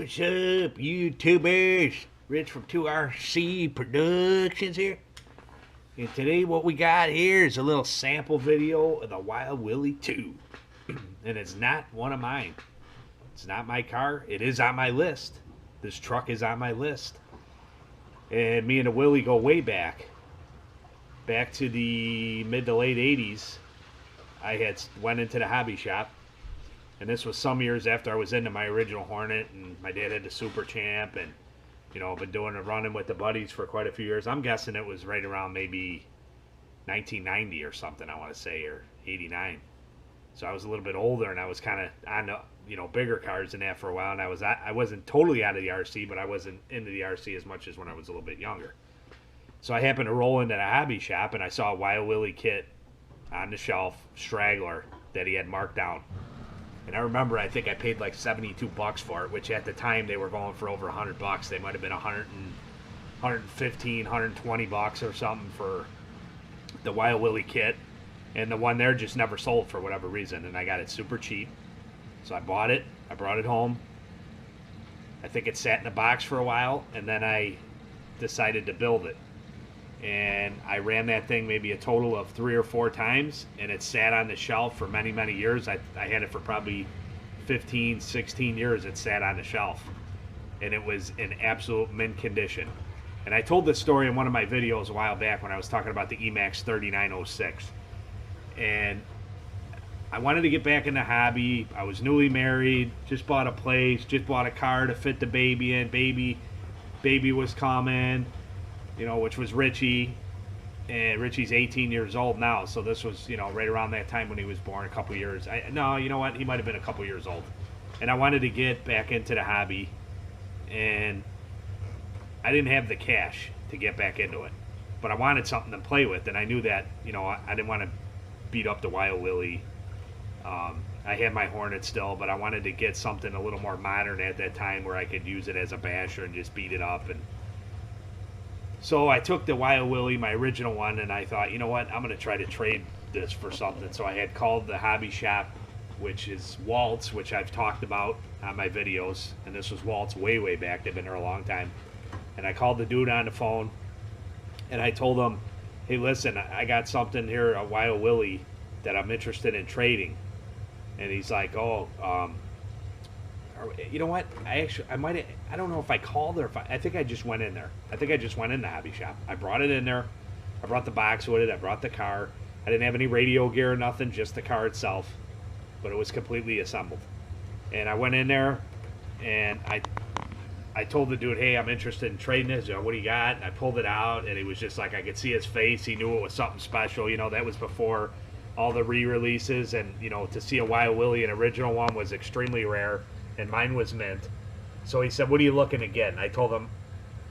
What's up, YouTubers? Rich from 2RC Productions here. And today what we got here is a little sample video of the Wild Willy 2. And it's not one of mine. It's not my car. It is on my list. This truck is on my list. And me and the Willy go way back. Back to the mid to late 80s. I had went into the hobby shop. And this was some years after I was into my original Hornet, and my dad had the Super Champ, and you know, been doing a running with the buddies for quite a few years. I'm guessing it was right around maybe 1990 or something, I want to say, or 89. So I was a little bit older, and I was kind of on the, you know, bigger cars than that for a while. And I wasn't totally out of the RC, but I wasn't into the RC as much as when I was a little bit younger. So I happened to roll into the hobby shop, and I saw a Wild Willy kit on the shelf, straggler, that he had marked down. And I remember, I think I paid like 72 bucks for it, which at the time they were going for over 100 bucks. They might have been 115, 120 bucks or something for the Wild Willy kit. And the one there just never sold for whatever reason. And I got it super cheap. So I bought it. I brought it home. I think it sat in a box for a while. And then I decided to build it. And I ran that thing maybe a total of 3 or 4 times, and it sat on the shelf for many, many years. I had it for probably 15, 16 years. It sat on the shelf, and it was in absolute mint condition. And I told this story in one of my videos a while back when I was talking about the Emax 3906. And I wanted to get back in the hobby. I was newly married, just bought a place, just bought a car to fit the baby in. Baby was coming. You know, which was Richie, and Richie's 18 years old now, so this was, you know, right around that time when he was born, a couple years. No, you know what, he might have been a couple years old. And I wanted to get back into the hobby, and I didn't have the cash to get back into it. But I wanted something to play with, and I knew that, you know, I didn't want to beat up the Wild Willy. I had my Hornet still, but I wanted to get something a little more modern at that time where I could use it as a basher and just beat it up. And so I took the Wild Willy, my original one, and I thought, you know what, I'm going to try to trade this for something. So I had called the hobby shop, which is Waltz, which I've talked about on my videos. And this was Waltz way, way back. They've been there a long time. And I called the dude on the phone, and I told him, hey, listen, I got something here, a Wild Willy, that I'm interested in trading. And he's like, oh, you know what? I don't know if I called or if I think I just went in there. I think I just went in the hobby shop. I brought it in there. I brought the box with it. I brought the car. I didn't have any radio gear or nothing, just the car itself. But it was completely assembled. And I went in there, and I told the dude, hey, I'm interested in trading this. You know, what do you got? And I pulled it out, and he was just like, I could see his face. He knew it was something special. You know, that was before all the re-releases. And, you know, to see a Wild Willy, an original one, was extremely rare. And mine was mint. So he said, what are you looking to get? And I told him,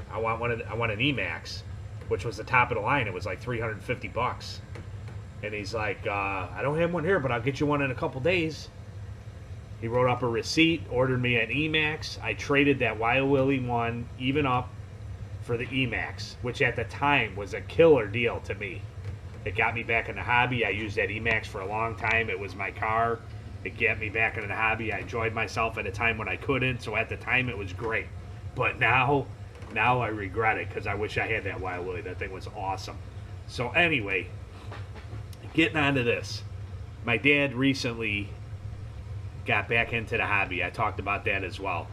I want an Emax, which was the top of the line. It was like 350 bucks. And he's like, I don't have one here, but I'll get you one in a couple days. He wrote up a receipt, ordered me an Emax. I traded that Wild Willy one even up for the Emax, which at the time was a killer deal to me. It got me back in the hobby. I used that Emax for a long time. It was my car. It got me back into the hobby. I enjoyed myself at a time when I couldn't, so at the time it was great. But now I regret it because I wish I had that Wild Willy. That thing was awesome. So anyway, getting on to this. My dad recently got back into the hobby. I talked about that as well.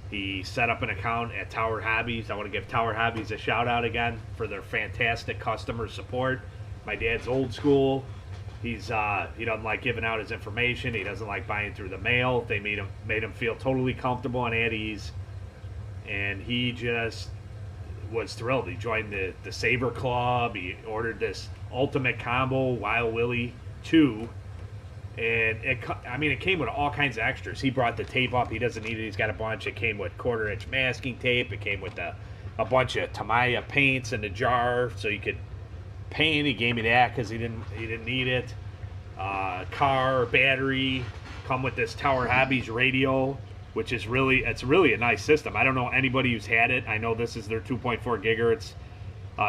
He set up an account at Tower Hobbies. I want to give Tower Hobbies a shout out again for their fantastic customer support. My dad's old school. He doesn't like giving out his information. He doesn't like buying through the mail. They made him feel totally comfortable and at ease. And he just was thrilled. He joined the Saber Club. He ordered this Ultimate Combo Wild Willy 2. And it came with all kinds of extras. He brought the tape up. He doesn't need it. He's got a bunch. It came with 1/4-inch masking tape. It came with a bunch of Tamiya paints in the jar, so you could paint. He gave me that because he didn't need it. Car, battery, come with this Tower Hobbies radio, which is really a nice system. I don't know anybody who's had it. I know this is their 2.4 gigahertz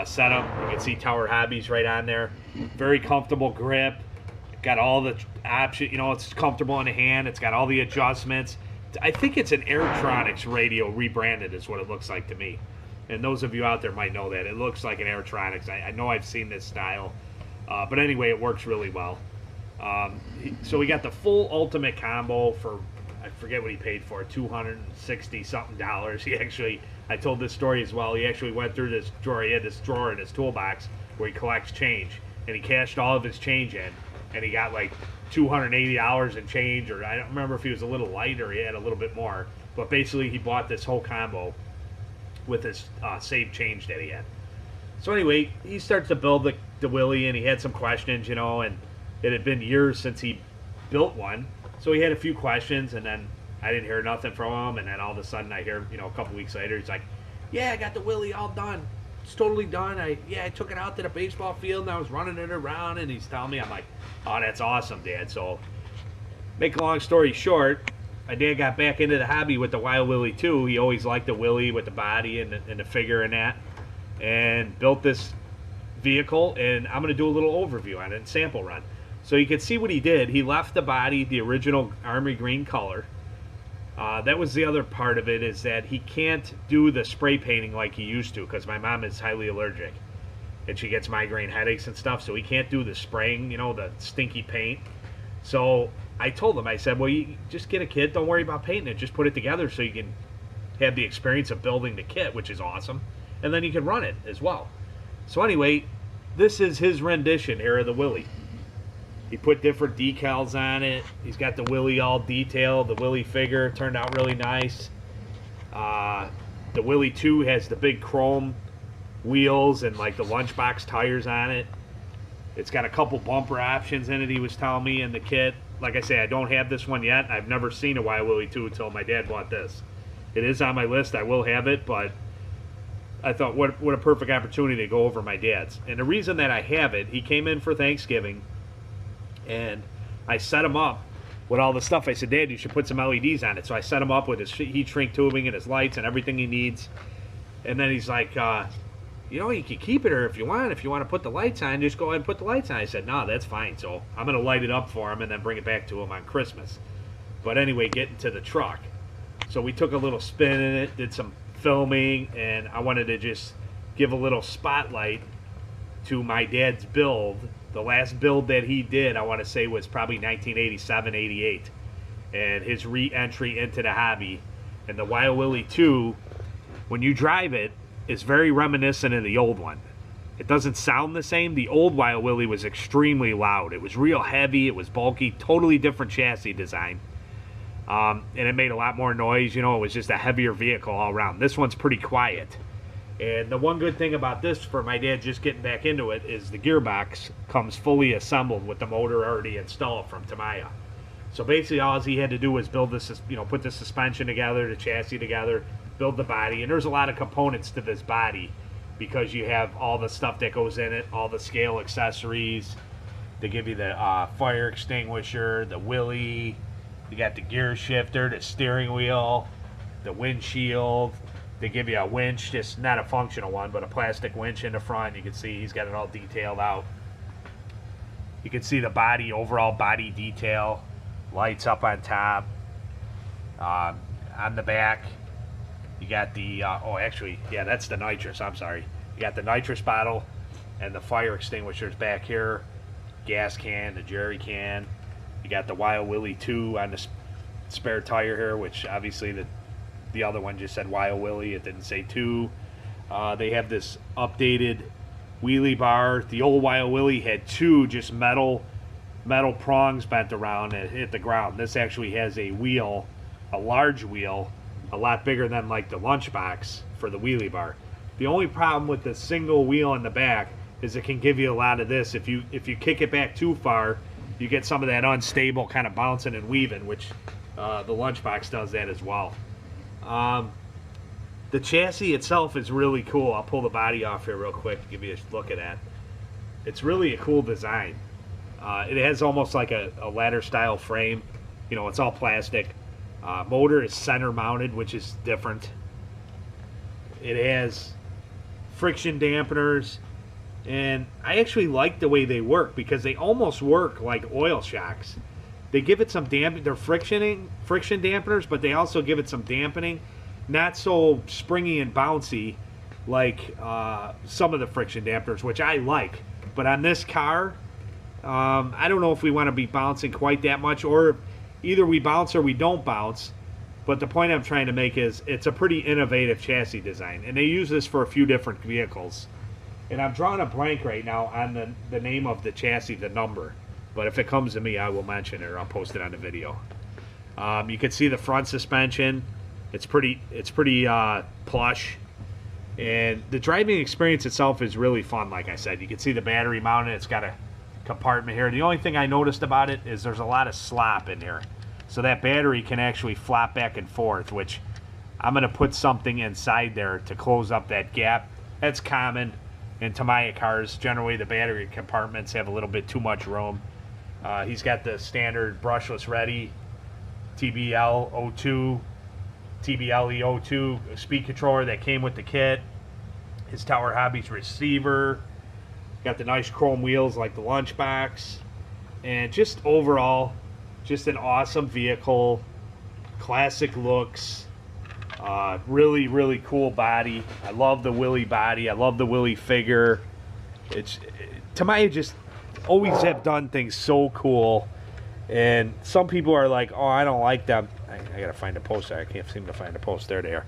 setup. You can see Tower Hobbies right on there. Very comfortable grip. Got all the options. You know, it's comfortable in the hand. It's got all the adjustments. I think it's an Airtronics radio rebranded is what it looks like to me. And those of you out there might know that. It looks like an Airtronics. I know I've seen this style. But anyway, it works really well. So we got the full Ultimate combo for, I forget what he paid for, $260 something. He actually, I told this story as well, he actually went through this drawer. He had this drawer in his toolbox where he collects change. And he cashed all of his change in. And he got like $280 in change, or I don't remember if he was a little light or he had a little bit more. But basically, he bought this whole combo with his saved change that he had. So anyway, he starts to build the Willy, and he had some questions, you know, and it had been years since he built one. So he had a few questions, and then I didn't hear nothing from him, and then all of a sudden I hear, you know, a couple weeks later, he's like, yeah, I got the Willy all done. It's totally done. I took it out to the baseball field, and I was running it around, and he's telling me, I'm like, oh, that's awesome, Dad. So, make a long story short, my dad got back into the hobby with the Wild Willy too. He always liked the Willy with the body and the figure and that, and built this vehicle, and I'm going to do a little overview on it and sample run. So you can see what he did. He left the body the original army green color. That was the other part of it, is that he can't do the spray painting like he used to, because my mom is highly allergic and she gets migraine headaches and stuff, so he can't do the spraying, you know, the stinky paint. So I told him, I said, well, you just get a kit, don't worry about painting it, just put it together so you can have the experience of building the kit, which is awesome, and then you can run it as well. So anyway, this is his rendition here of the Willy. He put different decals on it. He's got the Willy all detailed. The Willy figure turned out really nice. The Willy 2 has the big chrome wheels and like the lunchbox tires on it. It's got a couple bumper options in it, he was telling me, in the kit. Like I say, I don't have this one yet. I've never seen a Wild Willy 2 until my dad bought this. It is on my list. I will have it, but I thought, what a perfect opportunity to go over my dad's. And the reason that I have it, he came in for Thanksgiving, and I set him up with all the stuff. I said, Dad, you should put some LEDs on it. So I set him up with his heat shrink tubing and his lights and everything he needs. And then he's like, you know, you can keep it, or if you want to put the lights on, just go ahead and put the lights on. I said, no, that's fine. So I'm going to light it up for him and then bring it back to him on Christmas. But anyway, getting to the truck. So we took a little spin in it, did some filming, and I wanted to just give a little spotlight to my dad's build. The last build that he did, I want to say, was probably 1987, 88. And his re-entry into the hobby. And the Wild Willy 2, when you drive it, is very reminiscent of the old one. It doesn't sound the same. The old Wild Willy was extremely loud. It was real heavy. It was bulky. Totally different chassis design. And it made a lot more noise. You know, it was just a heavier vehicle all around. This one's pretty quiet. And the one good thing about this, for my dad just getting back into it, is the gearbox comes fully assembled with the motor already installed from Tamiya. So basically all he had to do was build this, you know, put the suspension together, the chassis together, build the body. And there's a lot of components to this body, because you have all the stuff that goes in it, all the scale accessories. They give you the fire extinguisher, the Willy, you got the gear shifter, the steering wheel, the windshield. They give you a winch, just not a functional one, but a plastic winch in the front. You can see he's got it all detailed out. You can see the body, overall body detail, lights up on top. On the back, you got the, oh actually, yeah, that's the nitrous, I'm sorry. You got the nitrous bottle and the fire extinguishers back here, gas can, the jerry can. You got the Wild Willy 2 on the spare tire here, which obviously the other one just said Wild Willy, it didn't say 2. They have this updated wheelie bar. The old Wild Willy had 2 just metal prongs bent around and hit the ground. This actually has a wheel, a large wheel, a lot bigger than like the lunchbox for the wheelie bar. The only problem with the single wheel in the back is it can give you a lot of this. If you kick it back too far, you get some of that unstable kind of bouncing and weaving, which the lunchbox does that as well. The chassis itself is really cool. I'll pull the body off here real quick to give you a look at that. It's really a cool design. It has almost like a ladder style frame. You know, it's all plastic. Motor is center mounted, which is different. It has friction dampeners, and I actually like the way they work, because they almost work like oil shocks. They give it some they're friction dampeners, but they also give it some dampening. Not so springy and bouncy like some of the friction dampeners, which I like. But on this car, I don't know if we want to be bouncing quite that much, or either we bounce or we don't bounce. But the point I'm trying to make is it's a pretty innovative chassis design, and they use this for a few different vehicles. And I'm drawing a blank right now on the name of the chassis, the number. But if it comes to me, I will mention it, or I'll post it on the video. You can see the front suspension. It's pretty plush. And the driving experience itself is really fun, like I said. You can see the battery mounted. It's got a compartment here. The only thing I noticed about it is there's a lot of slop in here. So that battery can actually flop back and forth, which I'm going to put something inside there to close up that gap. That's common in Tamiya cars. Generally, the battery compartments have a little bit too much room. He's got the standard brushless ready TBL02 speed controller that came with the kit. His Tower Hobbies receiver. Got the nice chrome wheels like the lunchbox. And just overall, just an awesome vehicle. Classic looks. Really, really cool body. I love the Willy body. I love the Willy figure. Tamiya just always have done things so cool. And some people are like, oh, I don't like them. I gotta find a post there. I can't seem to find a post. There they are.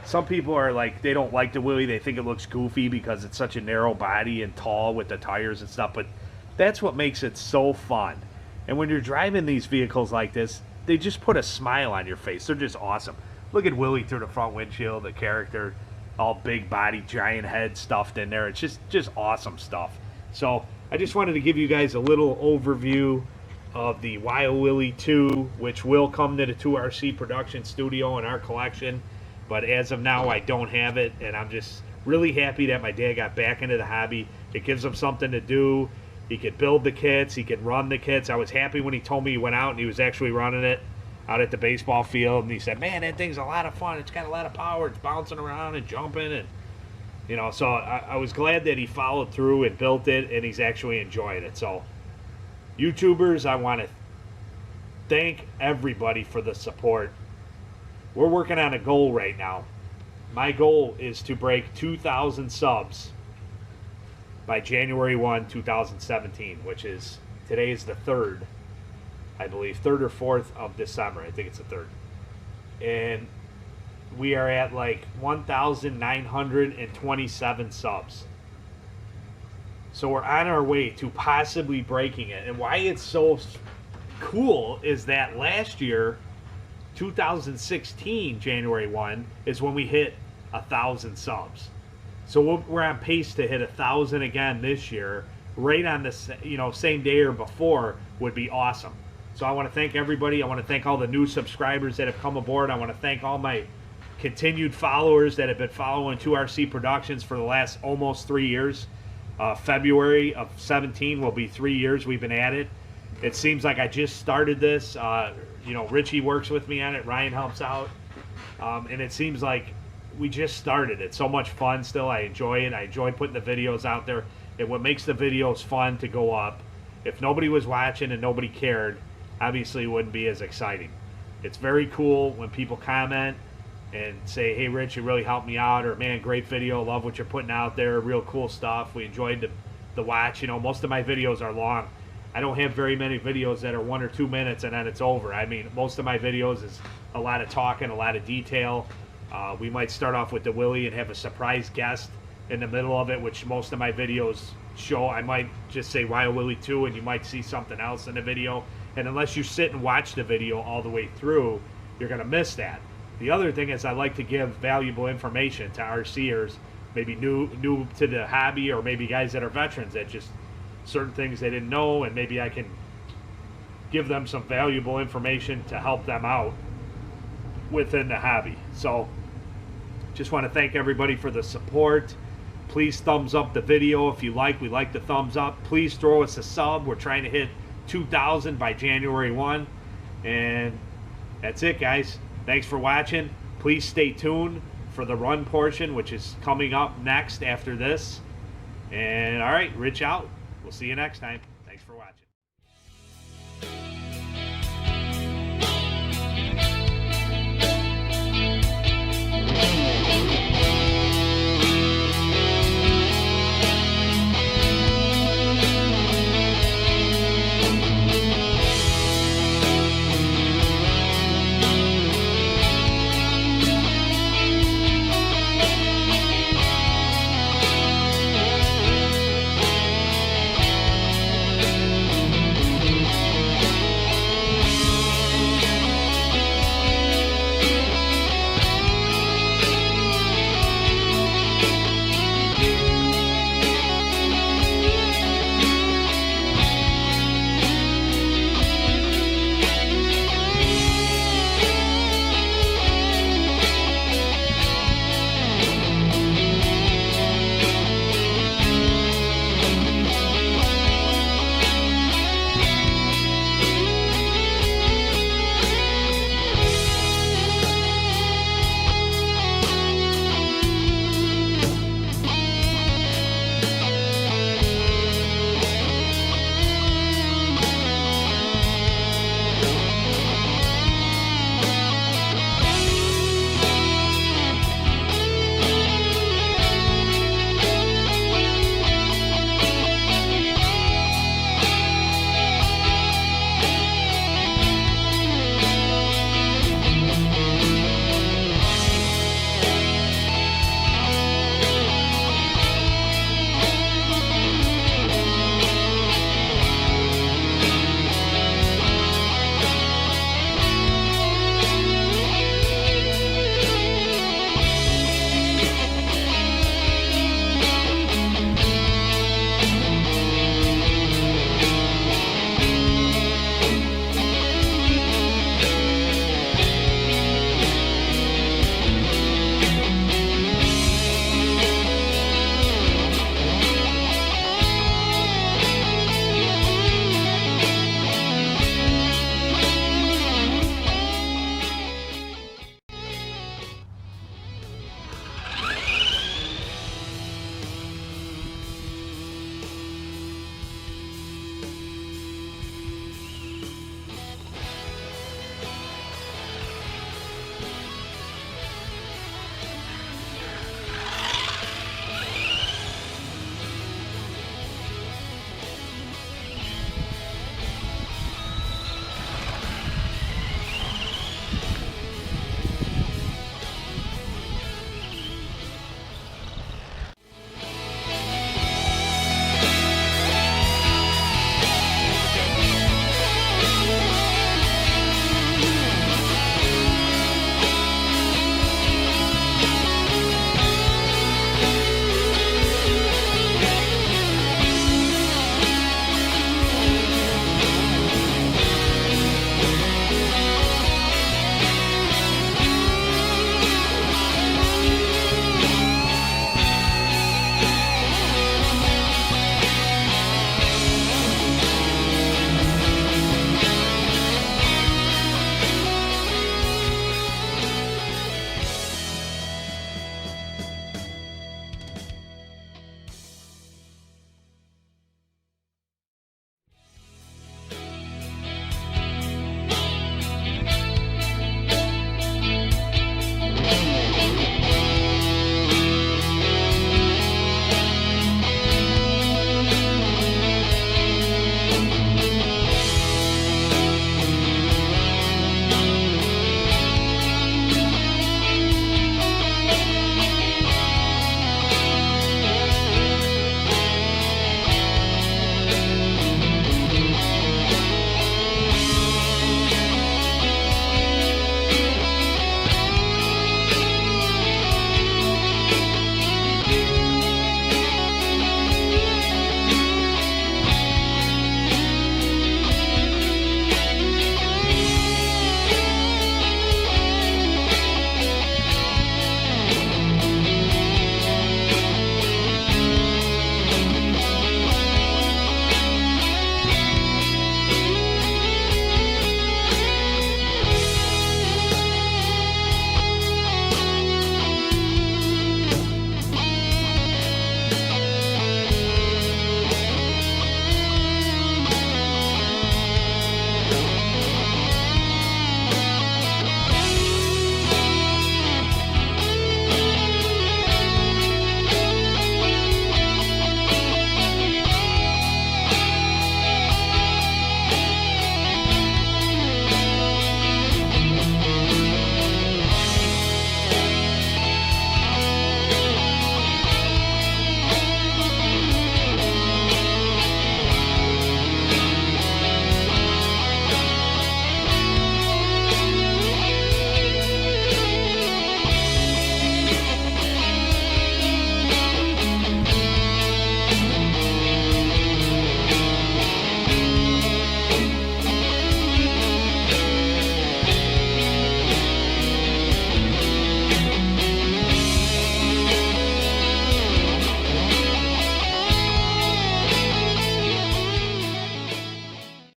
Some people are like, they don't like the Willy. They think it looks goofy because it's such a narrow body and tall with the tires and stuff. But that's what makes it so fun. And when you're driving these vehicles like this, they just put a smile on your face. They're just awesome. Look at Willy through the front windshield, the character, all big body, giant head stuffed in there. It's just awesome stuff. So I just wanted to give you guys a little overview of the Willy 2, which will come to the 2RC production studio in our collection. But as of now, I don't have it, and I'm just really happy that my dad got back into the hobby. It gives him something to do. He could build the kits. He could run the kits. I was happy when he told me he went out and he was actually running it out at the baseball field. And he said, man, that thing's a lot of fun. It's got a lot of power. It's bouncing around and jumping. And, you know, so I was glad that he followed through and built it, and he's actually enjoying it. So, YouTubers, I want to thank everybody for the support. We're working on a goal right now. My goal is to break 2,000 subs by January 1, 2017, which is, today is the 3rd, I believe, 3rd or 4th of December. I think it's the 3rd. And we are at like 1,927 subs. So we're on our way to possibly breaking it. And why it's so cool is that last year, 2016, January 1, is when we hit 1,000 subs. So we're on pace to hit 1,000 again this year. Right on the same day or before would be awesome. So I want to thank everybody. I want to thank all the new subscribers that have come aboard. I want to thank all my continued followers that have been following 2RC Productions for the last almost 3 years. February of 17 will be 3 years we've been at it. It seems like I just started this. Richie works with me on it. Ryan helps out. And it seems like we just started. It's so much fun still. I enjoy it. I enjoy putting the videos out there. And what makes the videos fun to go up, if nobody was watching and nobody cared, obviously it wouldn't be as exciting. It's very cool when people comment and say, hey, Rich, you really helped me out, or man, great video, love what you're putting out there, real cool stuff. We enjoyed the watch. Most of my videos are long. I don't have very many videos that are 1 or 2 minutes and then it's over. I mean, most of my videos is a lot of talking, a lot of detail. We might start off with the Willy and have a surprise guest in the middle of it, which most of my videos show. I might just say Willy 2 and you might see something else in the video. And unless you sit and watch the video all the way through, you're going to miss that. The other thing is I like to give valuable information to RCers, maybe new to the hobby, or maybe guys that are veterans that just certain things they didn't know, and maybe I can give them some valuable information to help them out within the hobby. So just want to thank everybody for the support. Please thumbs up the video if you like. We like the thumbs up. Please throw us a sub. We're trying to hit 2,000 by January 1. And that's it, guys. Thanks for watching. Please stay tuned for the run portion, which is coming up next after this. And all right, Rich out. We'll see you next time.